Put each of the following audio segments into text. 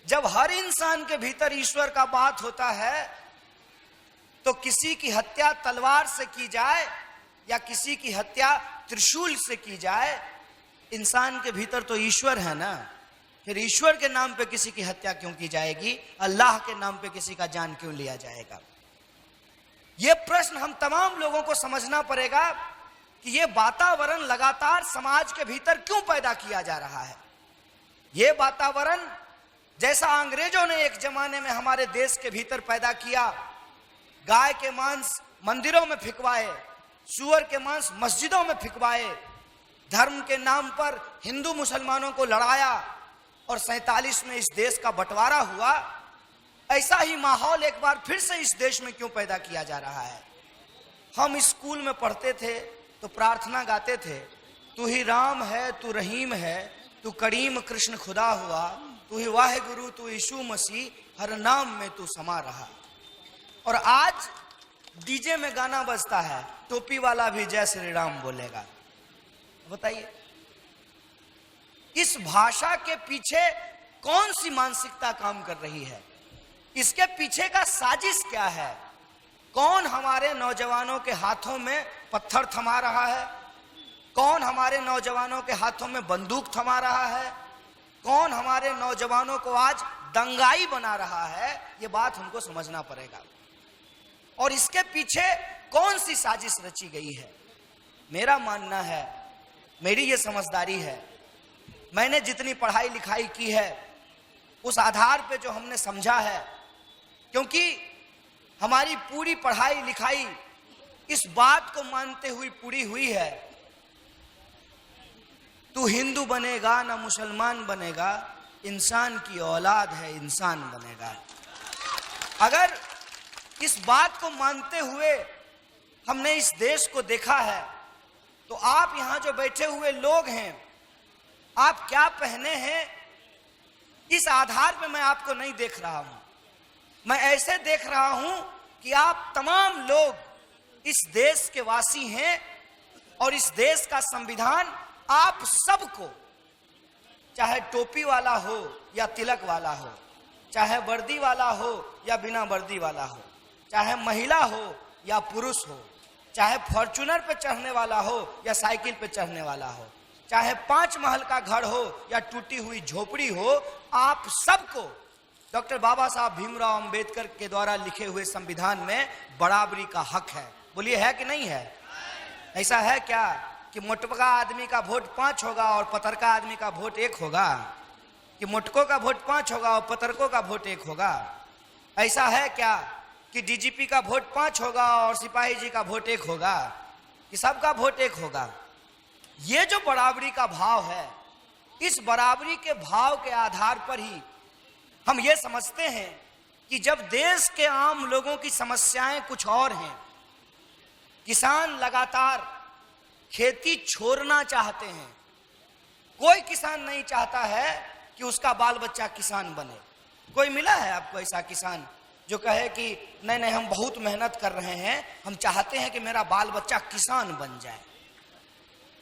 जब हर इंसान के भीतर ईश्वर का बात होता है तो किसी की हत्या तलवार से की जाए या किसी की हत्या त्रिशूल से की जाए, इंसान के भीतर तो ईश्वर है ना, फिर ईश्वर के नाम पे किसी की हत्या क्यों की जाएगी? अल्लाह के नाम पे किसी का जान क्यों लिया जाएगा? यह प्रश्न हम तमाम लोगों को समझना पड़ेगा कि यह वातावरण लगातार समाज के भीतर क्यों पैदा किया जा रहा है। यह वातावरण जैसा अंग्रेजों ने एक जमाने में हमारे देश के भीतर पैदा किया, गाय के मांस मंदिरों में फिकवाए, सूअर के मांस मस्जिदों में फिकवाए, धर्म के नाम पर हिंदू मुसलमानों को लड़ाया और 47 में इस देश का बंटवारा हुआ, ऐसा ही माहौल एक बार फिर से इस देश में क्यों पैदा किया जा रहा है? हम स्कूल में पढ़ते थे तो प्रार्थना गाते थे, तू ही राम है, तू रहीम है, तू करीम कृष्ण खुदा हुआ, तू ही वाहिगुरु, तू यीशु मसीह, हर नाम में तू समा रहा। और आज डीजे में गाना बजता है, टोपी वाला भी जय श्री राम बोलेगा। बताइए इस भाषा के पीछे कौन सी मानसिकता काम कर रही है? इसके पीछे का साजिश क्या है? कौन हमारे नौजवानों के हाथों में पत्थर थमा रहा है? कौन हमारे नौजवानों के हाथों में बंदूक थमा रहा है? कौन हमारे नौजवानों को आज दंगाई बना रहा है? ये बात हमको समझना पड़ेगा। और इसके पीछे कौन सी साजिश रची गई है? मेरा मानना है, मेरी ये समझदारी है, मैंने जितनी पढ़ाई लिखाई की है उस आधार पे जो हमने समझा है, क्योंकि हमारी पूरी पढ़ाई लिखाई इस बात को मानते हुए पूरी हुई है, तू हिंदू बनेगा ना मुसलमान बनेगा, इंसान की औलाद है, इंसान बनेगा। अगर इस बात को मानते हुए हमने इस देश को देखा है तो आप यहां जो बैठे हुए लोग हैं, आप क्या पहने हैं इस आधार पे मैं आपको नहीं देख रहा हूं। मैं ऐसे देख रहा हूं कि आप तमाम लोग इस देश के वासी हैं और इस देश का संविधान आप सबको, चाहे टोपी वाला हो या तिलक वाला हो, चाहे वर्दी वाला हो या बिना वर्दी वाला हो, चाहे महिला हो या पुरुष हो, चाहे फॉर्च्यूनर पे चढ़ने वाला हो या साइकिल पे चढ़ने वाला हो, चाहे 5 महल का घर हो या टूटी हुई झोपड़ी हो, आप सबको डॉक्टर बाबा साहब भीमराव अंबेडकर के द्वारा लिखे हुए संविधान में बराबरी का हक है। बोलिए है कि नहीं है? ऐसा है क्या कि मोटका आदमी का वोट 5 होगा और पतरका आदमी का वोट 1 होगा? कि मोटकों का वोट 5 होगा और पतरकों का वोट 1 होगा? ऐसा है क्या कि डीजीपी का वोट 5 होगा और सिपाही जी का वोट 1 होगा? कि सबका वोट 1 होगा? ये जो बराबरी का भाव है, इस बराबरी के भाव के आधार पर ही हम ये समझते हैं कि जब देश के आम लोगों की समस्याएं कुछ और हैं, किसान लगातार खेती छोड़ना चाहते हैं, कोई किसान नहीं चाहता है कि उसका बाल बच्चा किसान बने। कोई मिला है आपको ऐसा किसान जो कहे कि नहीं नहीं हम बहुत मेहनत कर रहे हैं, हम चाहते हैं कि मेरा बाल बच्चा किसान बन जाए,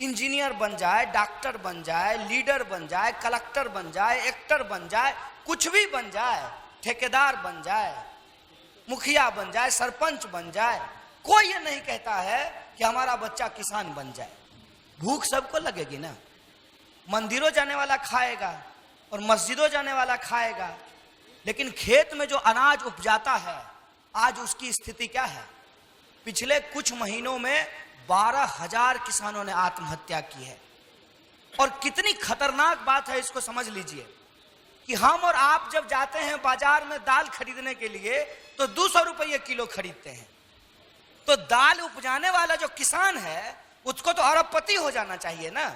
इंजीनियर बन जाए, डॉक्टर बन जाए, लीडर बन जाए, कलेक्टर बन जाए, एक्टर बन जाए, कुछ भी बन जाए, ठेकेदार बन जाए, मुखिया बन जाए, सरपंच बन जाए? कोई ये नहीं कहता है कि हमारा बच्चा किसान बन जाए। भूख सबको लगेगी ना, मंदिरों जाने वाला खाएगा और मस्जिदों जाने वाला खाएगा, लेकिन खेत में जो अनाज उपजाता है आज उसकी स्थिति क्या है? पिछले कुछ महीनों में 12,000 किसानों ने आत्महत्या की है। और कितनी खतरनाक बात है, इसको समझ लीजिए कि हम और आप जब जाते हैं बाजार में दाल खरीदने के लिए तो 200 रुपये किलो खरीदते हैं। तो दाल उपजाने वाला जो किसान है उसको तो अरबपति हो जाना चाहिए ना,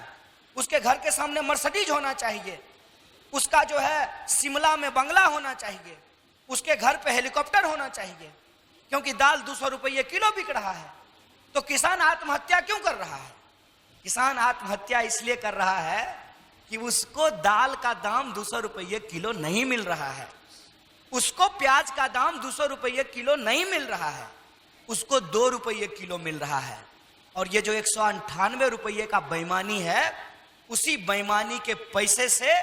उसके घर के सामने मर्सिडीज होना चाहिए, उसका जो है शिमला में बंगला होना चाहिए, उसके घर पे हेलीकॉप्टर होना चाहिए, क्योंकि दाल 200 रुपये किलो बिक रहा है। तो किसान आत्महत्या क्यों कर रहा है? किसान आत्महत्या इसलिए कर रहा है कि उसको दाल का दाम 200 रुपये किलो नहीं मिल रहा है, उसको प्याज का दाम 200 रुपये किलो नहीं मिल रहा है, उसको 2 रुपये किलो मिल रहा है। और ये जो 198 रुपये का बेईमानी है, उसी बेईमानी के पैसे से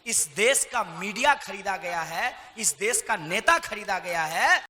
इस देश का मीडिया खरीदा गया है, इस देश का नेता खरीदा गया है।